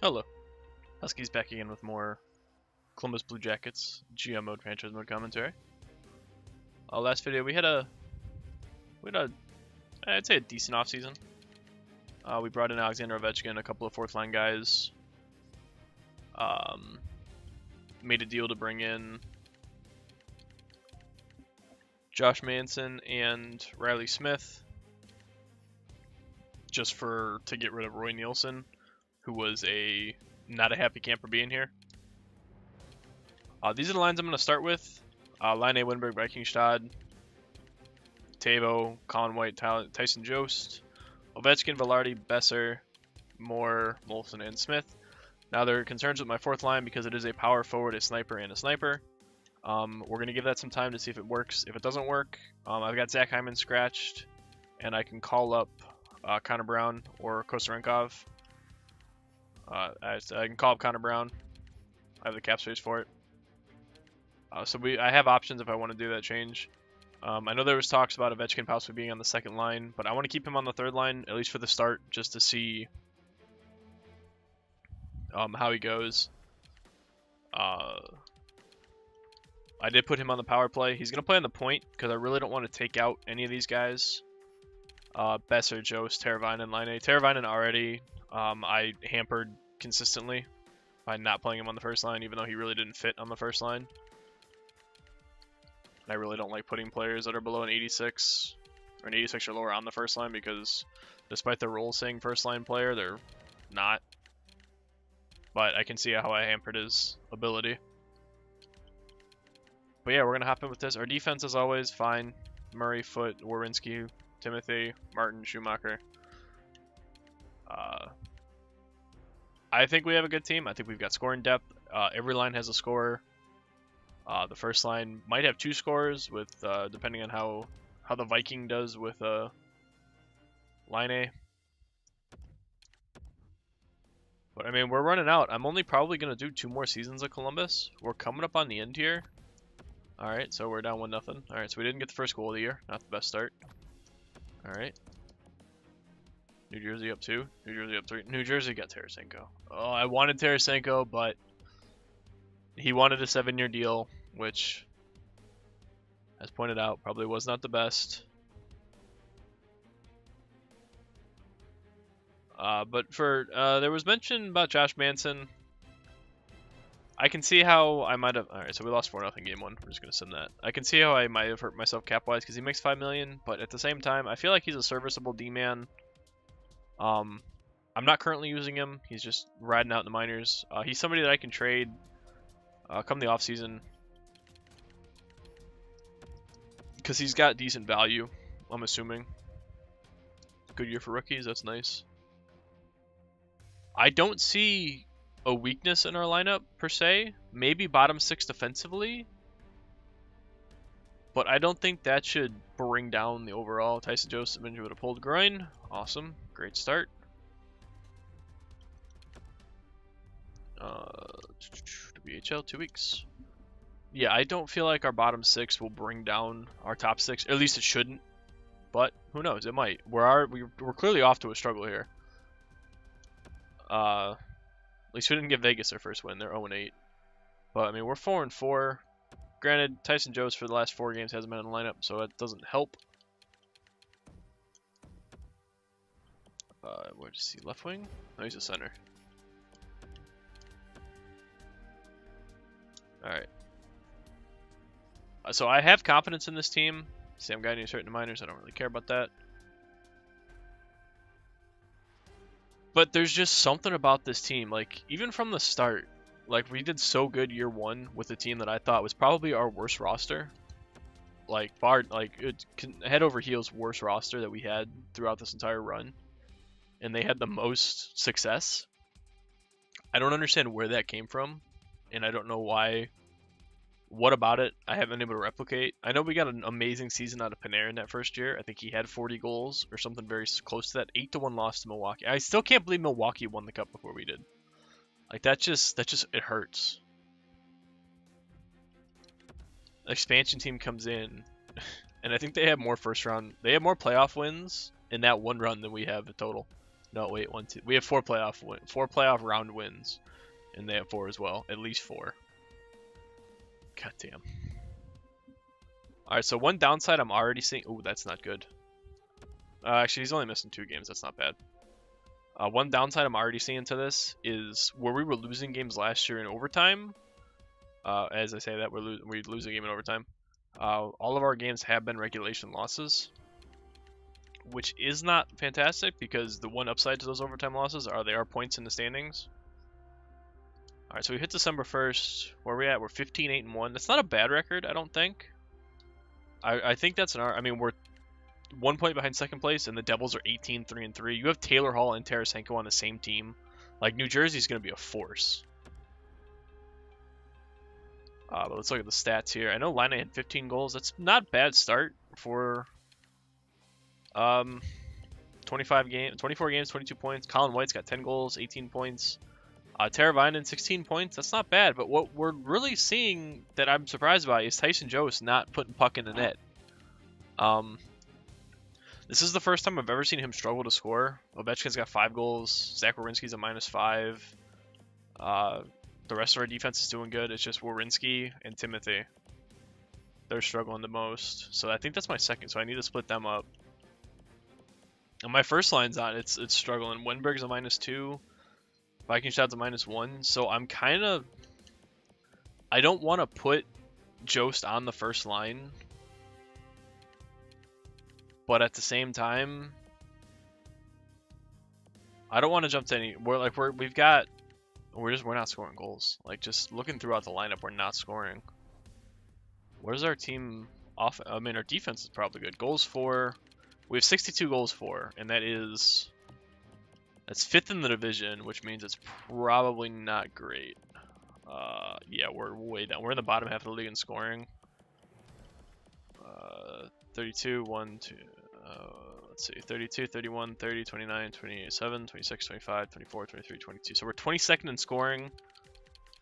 Hello, Huskies back again with more Columbus Blue Jackets GM mode franchise mode commentary. Last video we had a I'd say a decent offseason. We brought in Alexander Ovechkin, a couple of fourth line guys. Made a deal to bring in Josh Manson and Riley Smith, just to get rid of Roy Nielsen, who was not a happy camper being here. These are the lines I'm going to start with. Line A, Winberg, Vikingstad, Tavo, Colin White, Tyson Jost, Ovechkin, Velarde, Besser, Moore, Molson, and Smith. Now there are concerns with my fourth line because it is a power forward, a sniper, and a sniper. We're going to give that some time to see if it works. If it doesn't work, I've got Zach Hyman scratched, and I can call up Connor Brown or Kosarenkov. I can call up Connor Brown. I have the cap space for it. I have options if I want to do that change. I know there was talks about Ovechkin possibly being on the second line, but I want to keep him on the third line, at least for the start, just to see how he goes. I did put him on the power play. He's going to play on the point, because I really don't want to take out any of these guys. Besser, Jost, Teravainen, Line A. Teravainen already I hampered consistently by not playing him on the first line, even though he really didn't fit on the first line. I really don't like putting players that are below an 86 or an 86 or lower on the first line because despite their role saying first line player, they're not. But I can see how I hampered his ability. But yeah, we're going to hop in with this. Our defense is always fine. Murray, Foote, Werenski, Timothy, Martin, Schumacher. I think we have a good team. I think we've got scoring depth. Every line has a scorer. The first line might have two scorers, with depending on how the Viking does with line A. But I mean, we're running out. I'm only probably gonna do 2 more seasons of Columbus. We're coming up on the end here. All right, so we're down 1-0. All right, so we didn't get the first goal of the year. Not the best start. All right. New Jersey up 2. New Jersey up 3. New Jersey got Tarasenko. Oh, I wanted Tarasenko, but he wanted a 7-year deal, which, as pointed out, probably was not the best. But there was mention about Josh Manson. I can see how I might have. All right, so we lost 4-0 game 1. We're just gonna send that. I can see how I might have hurt myself cap wise because he makes $5 million, but at the same time, I feel like he's a serviceable D-man. I'm not currently using him. He's just riding out in the minors. He's somebody that I can trade come the off season because he's got decent value. I'm assuming. Good year for rookies. That's nice. I don't see a weakness in our lineup per se. Maybe bottom 6 defensively, but I don't think that should bring down the overall. Tyson Joseph injured with a pulled groin. Awesome, great start. WHL 2 weeks. Yeah, I don't feel like our bottom 6 will bring down our top 6. At least it shouldn't. But who knows? It might. We're clearly off to a struggle here. At least we didn't give Vegas their first win. They're 0-8. But I mean, we're 4-4. Granted, Tyson Jost for the last 4 games hasn't been in the lineup, so that doesn't help. Where does he left wing? No, he's a center. All right. So I have confidence in this team. Same guy needs certain minors. I don't really care about that. But there's just something about this team. Like, even from the start, like, we did so good year 1 with a team that I thought was probably our worst roster. Like, head over heels worst roster that we had throughout this entire run. And they had the most success. I don't understand where that came from. And I don't know why. What about it I haven't been able to replicate. I know we got an amazing season out of Panarin that first year. I think he had 40 goals or something very close to that. 8-1 loss to Milwaukee. I still can't believe Milwaukee won the cup before we did. Like, that just it hurts. Expansion team comes in, and I think they have more first round. They have more playoff wins in that one run than we have in total. No, wait, 1, 2. We have 4 playoff round wins, and they have 4 as well, at least 4. God damn. All right, so one downside I'm already seeing. Ooh, that's not good. Actually, he's only missing 2 games. That's not bad. One downside I'm already seeing to this is where we were losing games last year in overtime. As I say that, we lose a game in overtime. All of our games have been regulation losses, which is not fantastic because the one upside to those overtime losses are they are points in the standings. All right, so we hit December 1st. Where are we at? We're 15-8-1. That's not a bad record, I don't think. I think that's I mean, we're 1 point behind second place, and the Devils are 18-3-3. You have Taylor Hall and Tarasenko on the same team. Like, New Jersey's going to be a force. But let's look at the stats here. I know Line had 15 goals. That's not a bad start for 24 games, 22 points. Colin White's got 10 goals, 18 points. Teravainen, 16 points. That's not bad. But what we're really seeing that I'm surprised by is Tyson Jost not putting puck in the net. This is the first time I've ever seen him struggle to score. Ovechkin's got 5 goals. Zach Werenski's a -5. The rest of our defense is doing good. It's just Werenski and Timothy. They're struggling the most. So I think that's my second. So I need to split them up. And my first line's on. It's struggling. Wenberg's a -2. Vikingstad's a -1. So I'm kind of... I don't want to put Jost on the first line. But at the same time, I don't want to jump to any. We're not scoring goals. Like, just looking throughout the lineup, we're not scoring. Where's our team off? I mean, our defense is probably good. Goals for, we have 62 goals for, and that's 5th in the division, which means it's probably not great. Yeah, we're way down. We're in the bottom half of the league in scoring. 32, 1, 2. Let's see, 32, 31, 30, 29, 27, 26, 25, 24, 23, 22. So we're 22nd in scoring.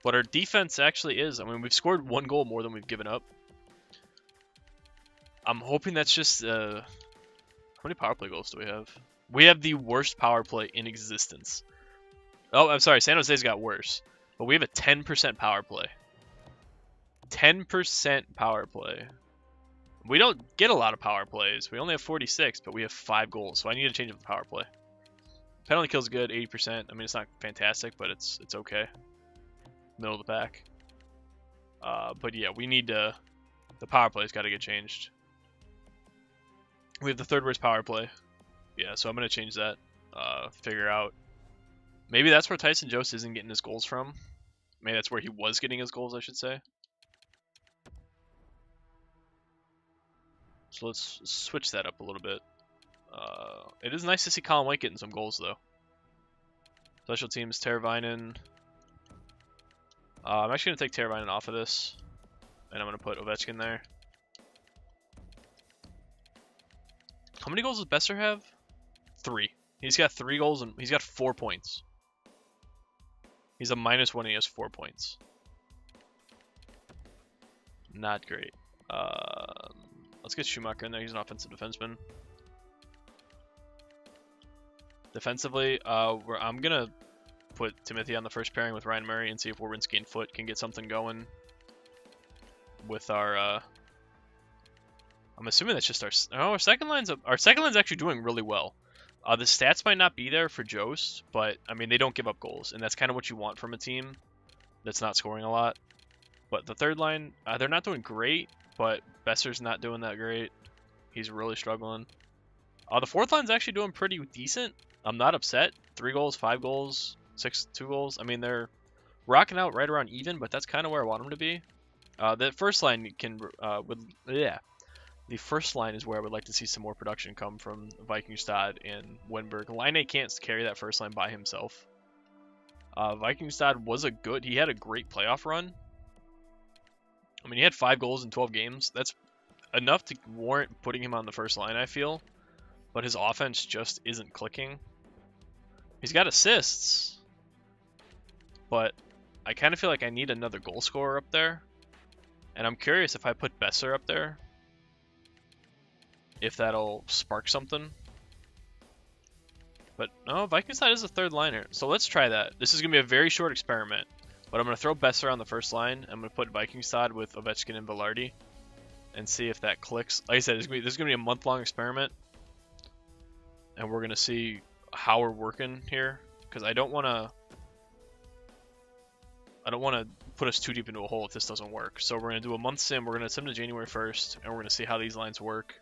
But our defense actually is. I mean, we've scored 1 goal more than we've given up. I'm hoping that's just... how many power play goals do we have? We have the worst power play in existence. Oh, I'm sorry. San Jose's got worse. But we have a 10% power play. 10% power play. We don't get a lot of power plays. We only have 46, but we have 5 goals. So I need to change up the power play. Penalty kill's good, 80%. I mean, it's not fantastic, but it's okay. Middle of the pack. But yeah, we need to... The power play's got to get changed. We have the 3rd worst power play. Yeah, so I'm going to change that. Figure out... Maybe that's where Tyson Jost isn't getting his goals from. Maybe that's where he was getting his goals, I should say. So let's switch that up a little bit. It is nice to see Colin White getting some goals, though. Special teams, Teravainen. I'm actually going to take Teravainen off of this. And I'm going to put Ovechkin there. How many goals does Besser have? 3. He's got 3 goals and he's got 4 points. He's a -1 and he has 4 points. Not great. Let's get Schumacher in there. He's an offensive defenseman. Defensively, I'm going to put Timothy on the first pairing with Ryan Murray and see if Werenski and Foot can get something going with our... I'm assuming that's just our... Oh, our second line's actually doing really well. The stats might not be there for Jost, but, I mean, they don't give up goals, and that's kind of what you want from a team that's not scoring a lot. But the third line, they're not doing great, but Besser's not doing that great. He's really struggling. The fourth line's actually doing pretty decent. I'm not upset. 3 goals, 5 goals, 2 goals. I mean, they're rocking out right around even, but that's kind of where I want them to be. The first line The first line is where I would like to see some more production come from Vikingstad and Wenberg. Line can't carry that first line by himself. Vikingstad he had a great playoff run. I mean, he had 5 goals in 12 games. That's enough to warrant putting him on the first line, I feel. But his offense just isn't clicking. He's got assists. But I kind of feel like I need another goal scorer up there. And I'm curious if I put Besser up there, if that'll spark something. But no, Viking side is a third liner. So let's try that. This is going to be a very short experiment. But I'm going to throw Besser on the first line. I'm going to put Viking side with Ovechkin and Velarde. And see if that clicks. Like I said, this is going to be a month-long experiment. And we're going to see how we're working here. Because I don't want to put us too deep into a hole if this doesn't work. So we're going to do a month sim. We're going to sim to January 1st. And we're going to see how these lines work.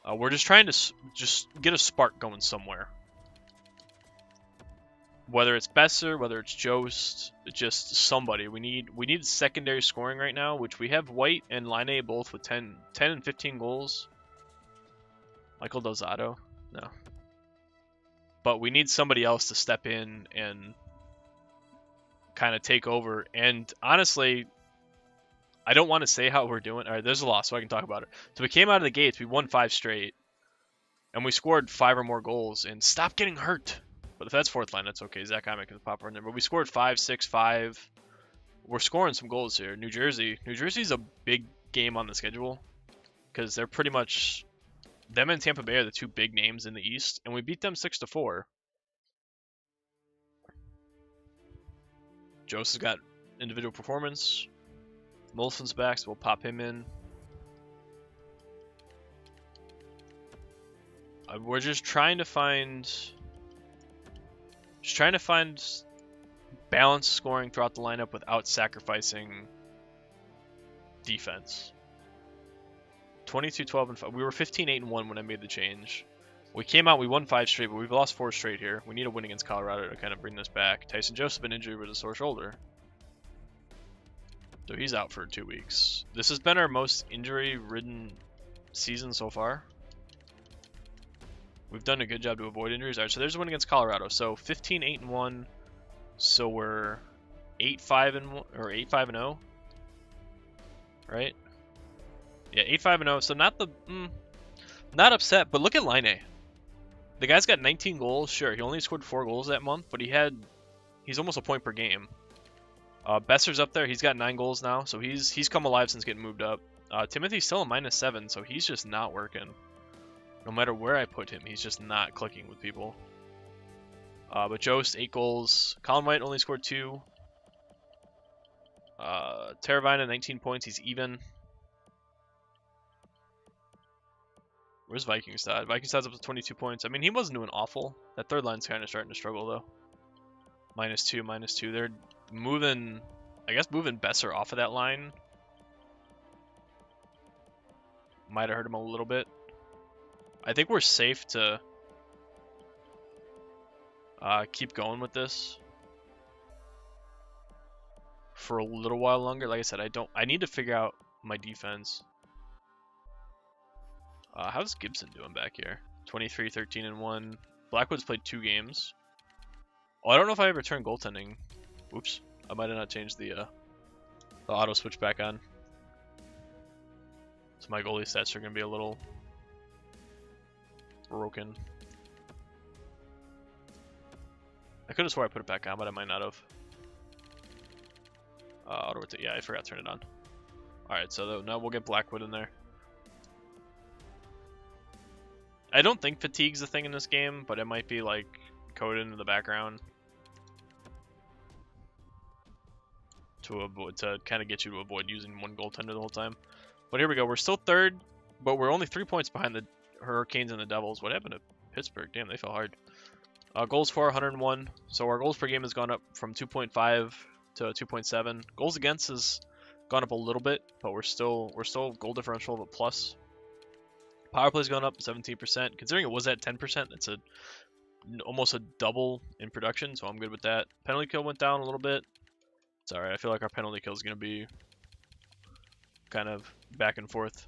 We're just trying to just get a spark going somewhere. Whether it's Besser, whether it's Jost, just somebody. We need secondary scoring right now, which we have White and Line both with 10 and 15 goals. Michael Dozado? No. But we need somebody else to step in and kind of take over. And honestly, I don't want to say how we're doing. All right, there's a loss, so I can talk about it. So we came out of the gates, we won 5 straight, and we scored 5 or more goals. And stop getting hurt. But if that's fourth line, that's okay. Zach Hyman can pop in there. But we scored 5, 6, 5. We're scoring some goals here. New Jersey's a big game on the schedule because they're pretty much them and Tampa Bay are the 2 big names in the East, and we beat them 6-4. Jost has got individual performance. Molson's back, so we'll pop him in. We're just trying to find balanced scoring throughout the lineup without sacrificing defense. 22, 12, and 5. We were 15, 8, and 1 when I made the change. We came out, we won 5 straight, but we've lost 4 straight here. We need a win against Colorado to kind of bring this back. Tyson Jost has been injured with a sore shoulder. So he's out for 2 weeks. This has been our most injury-ridden season so far. We've done a good job to avoid injuries. All right, so there's a win against Colorado. So 15, 8, and 1. So we're 8, 5, and 1, or 8, 5, and 0. Right? Yeah, 8, 5, and 0. So not not upset, but look at Line. The guy's got 19 goals. Sure, he only scored 4 goals that month, but he's almost a point per game. Besser's up there. He's got 9 goals now, so he's come alive since getting moved up. Timothy's still a -7, so he's just not working. No matter where I put him, he's just not clicking with people. But Jost, 8 goals. Colin White only scored 2. Teravina, 19 points. He's even. Where's Vikingstad? Vikingstad's up to 22 points. I mean, he wasn't doing awful. That third line's kind of starting to struggle, though. -2, -2. They're moving Besser off of that line. Might have hurt him a little bit. I think we're safe to keep going with this for a little while longer. Like I said, I need to figure out my defense. How's Gibson doing back here? 23, 13, and 1. Blackwood's played 2 games. Oh, I don't know if I ever turned goaltending. Oops, I might have not changed the auto switch back on. So my goalie stats are going to be a little broken. I could have swore I put it back on, but I might not have. Auto rotate. Yeah, I forgot to turn it on. Alright, so now we'll get Blackwood in there. I don't think fatigue's a thing in this game, but it might be like coded into the background to kind of get you to avoid using one goaltender the whole time. But here we go. We're still third, but we're only 3 points behind the Hurricanes and the Devils. What happened to Pittsburgh? Damn, they fell hard. Goals for 101. So our goals per game has gone up from 2.5 to 2.7. Goals against has gone up a little bit, but we're still goal differential of a plus. Power play's gone up 17%. Considering it was at 10%, it's almost a double in production, so I'm good with that. Penalty kill went down a little bit. It's alright. I feel like our penalty kill is going to be kind of back and forth.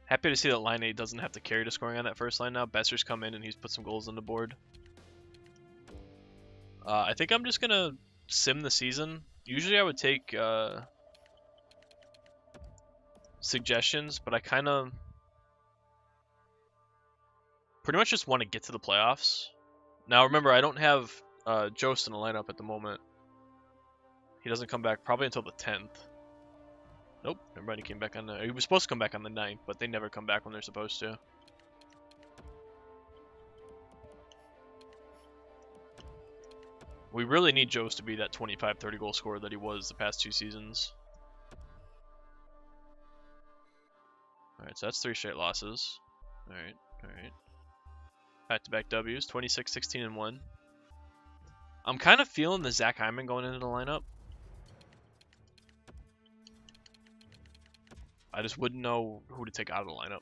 Happy to see that Line 8 doesn't have to carry the scoring on that first line now. Besser's come in and he's put some goals on the board. I think I'm just going to sim the season. Usually I would take suggestions, but I kind of pretty much just want to get to the playoffs. Now remember, I don't have Jost in the lineup at the moment. He doesn't come back probably until the 10th. Nope, everybody came back on the... He was supposed to come back on the 9th, but they never come back when they're supposed to. We really need Jost to be that 25, 30 goal scorer that he was the past 2 seasons. Alright, so that's 3 straight losses. Alright, alright. Back-to-back W's, 26, 16, and 1. I'm kind of feeling the Zach Hyman going into the lineup. I just wouldn't know who to take out of the lineup.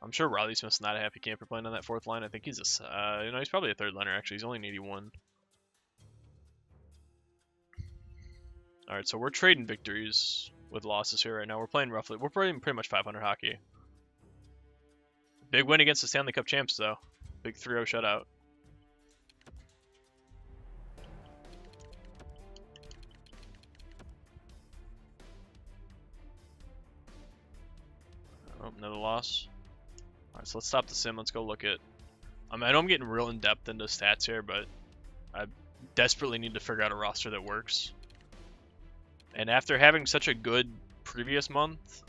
I'm sure Riley Smith's not a happy camper playing on that 4th line. I think he's a, he's probably a 3rd liner actually. He's only an 81. All right, so we're trading victories with losses here right now. We're playing pretty much 500 hockey. Big win against the Stanley Cup champs though. Big 3-0 shutout. Oh, another loss. Alright, so let's stop the sim. Let's go look at... I know I'm getting real in-depth into stats here, but I desperately need to figure out a roster that works. And after having such a good previous month,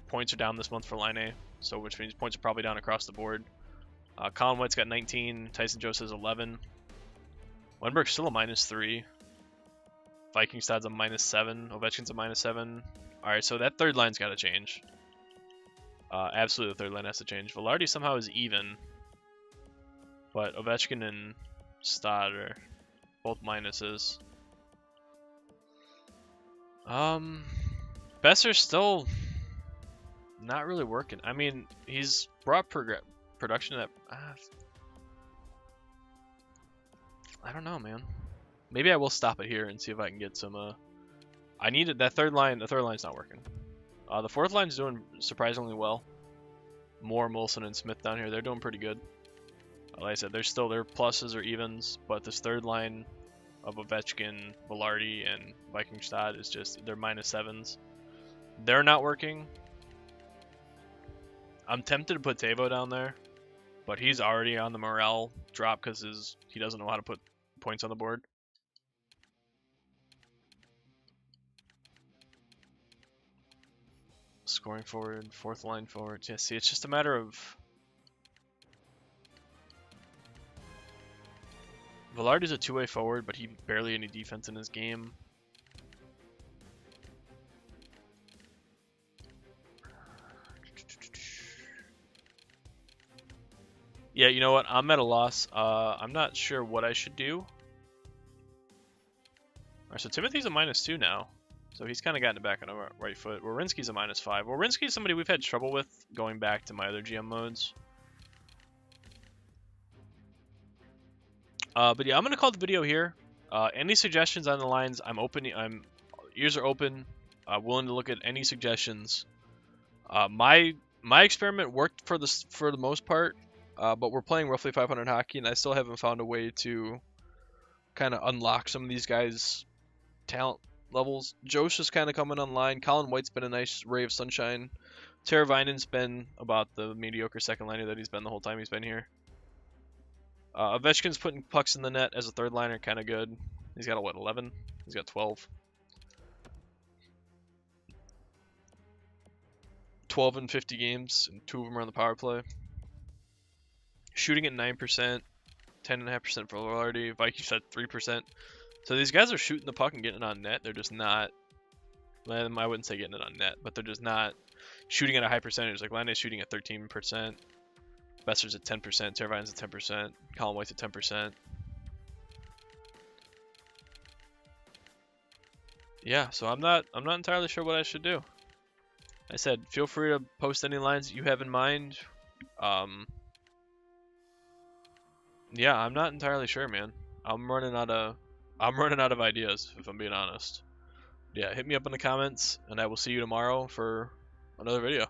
points are down this month for Line A, so which means points are probably down across the board. Colin White's got 19, Tyson Jost has 11. Wenberg's still a -3. Vikingstad's a -7, Ovechkin's a -7. Alright, so that 3rd line's got to change. Absolutely, the 3rd line has to change. Velarde somehow is even, but Ovechkin and Stad are both minuses. Besser's still not really working. I mean, he's brought production that... I don't know, man. Maybe I will stop it here and see if I can get some... I needed that 3rd line. The 3rd line's not working. The 4th line's doing surprisingly well. Moore, Molson, and Smith down here, they're doing pretty good. Like I said, their pluses or evens, but this 3rd line of Ovechkin, Velarde, and Vikingstad is just, they're -7s. They're not working. I'm tempted to put Tavo down there, but he's already on the morale drop because he doesn't know how to put points on the board. Scoring forward, 4th line forward. Yeah, see, it's just a matter of... Velarde's a 2-way forward, but he barely any defense in his game. Yeah, you know what? I'm at a loss. I'm not sure what I should do. Alright, so Timothy's a -2 now. So he's kind of gotten it back on the right foot. Werenski's a -5. Werenski's somebody we've had trouble with going back to my other GM modes. But yeah, I'm gonna call the video here. Any suggestions on the lines? I'm open. Ears are open. Willing to look at any suggestions. My experiment worked for the most part, but we're playing roughly 500 hockey, and I still haven't found a way to kind of unlock some of these guys' talent levels. Josh is kind of coming online. Colin White's been a nice ray of sunshine. Teravainen's been about the mediocre 2nd liner that he's been the whole time he's been here. Ovechkin's putting pucks in the net as a 3rd liner, kind of good. He's got, what, 11? He's got 12. 12 in 50 games, and 2 of them are on the power play. Shooting at 9%, 10.5% for Velarde. Vikings at 3%. So these guys are shooting the puck and getting it on net. They're just not... I wouldn't say getting it on net, but they're just not shooting at a high percentage. Like Lande's shooting at 13%. Besser's at 10%. Teravainen's at 10%. Colin White's at 10%. Yeah, so I'm not entirely sure what I should do. I said, feel free to post any lines that you have in mind. Yeah, I'm not entirely sure, man. I'm running out of ideas, if I'm being honest. Yeah, hit me up in the comments, and I will see you tomorrow for another video.